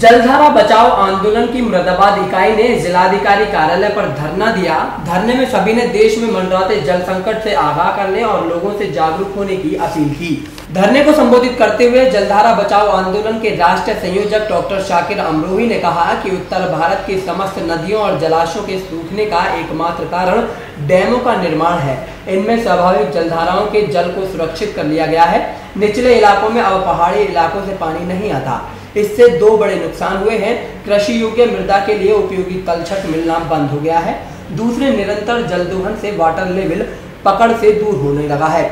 जलधारा बचाओ आंदोलन की मुरादाबाद इकाई ने जिलाधिकारी कार्यालय पर धरना दिया। धरने में सभी ने देश में मंडराते जल संकट से आगाह करने और लोगों से जागरूक होने की अपील की। धरने को संबोधित करते हुए जलधारा बचाओ आंदोलन के राष्ट्रीय संयोजक डॉक्टर शाकिर अमरोही ने कहा कि उत्तर भारत की समस्त नदियों और जलाशयों के सूखने का एकमात्र कारण डैमों का निर्माण है। इनमें स्वाभाविक जलधाराओं के जल को सुरक्षित कर लिया गया है। निचले इलाकों में अब पहाड़ी इलाकों से पानी नहीं आता। इससे दो बड़े नुकसान हुए हैं। कृषि योग्य मृदा के लिए उपयोगी तलछट मिलना बंद हो गया है। दूसरे, निरंतर जल दोहन से वाटर लेवल पकड़ से दूर होने लगा है।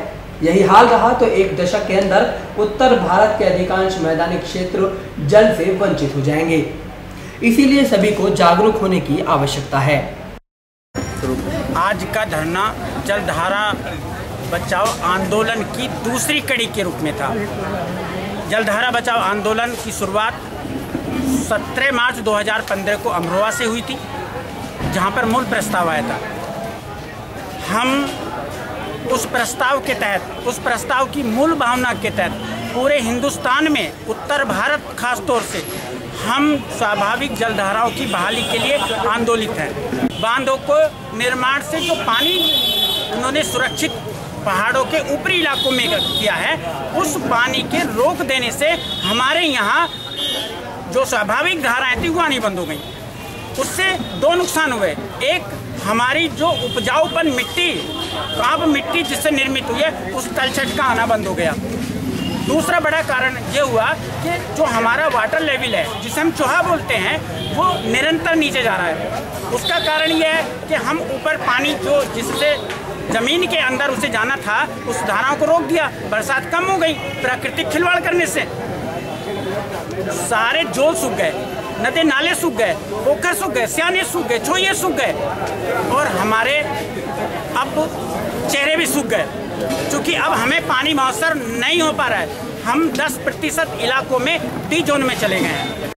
यही हाल रहा तो एक दशक के अंदर उत्तर भारत के अधिकांश मैदानी क्षेत्र जल से वंचित हो जाएंगे। इसीलिए सभी को जागरूक होने की आवश्यकता है। आज का धरना जलधारा बचाओ आंदोलन की दूसरी कड़ी के रूप में था। जलधारा बचाओ आंदोलन की शुरुआत 17 मार्च 2015 को अमरोहा से हुई थी, जहां पर मूल प्रस्ताव आया था। हम उस प्रस्ताव के तहत, उस प्रस्ताव की मूल भावना के तहत पूरे हिंदुस्तान में, उत्तर भारत खास तौर से, हम स्वाभाविक जलधाराओं की बहाली के लिए आंदोलित हैं। बांधों को निर्माण से जो पानी उन्होंने सुरक्षित पहाड़ों के ऊपरी इलाकों में किया है, उस पानी के रोक देने से हमारे यहाँ जो स्वाभाविक धाराएं थी वो आनी बंद हो गई। उससे दो नुकसान हुए। एक, हमारी जो उपजाऊपन मिट्टी, काब मिट्टी जिससे निर्मित हुई है, उस तलछट का आना बंद हो गया। दूसरा बड़ा कारण ये हुआ कि जो हमारा वाटर लेवल है, जिसे हम चूहा बोलते हैं, वो निरंतर नीचे जा रहा है। उसका कारण ये है कि हम ऊपर पानी जो जिससे जमीन के अंदर उसे जाना था, उस धाराओं को रोक दिया। बरसात कम हो गई। प्राकृतिक खिलवाड़ करने से सारे जोल सूख गए, नदी नाले सूख गए, पोखर सूख गए, स्याने सूख गए, छोये सूख गए और हमारे अब चेहरे भी सूख गए। क्योंकि अब हमें पानी मौसर नहीं हो पा रहा है। हम 10% इलाकों में डी जोन में चले गए हैं।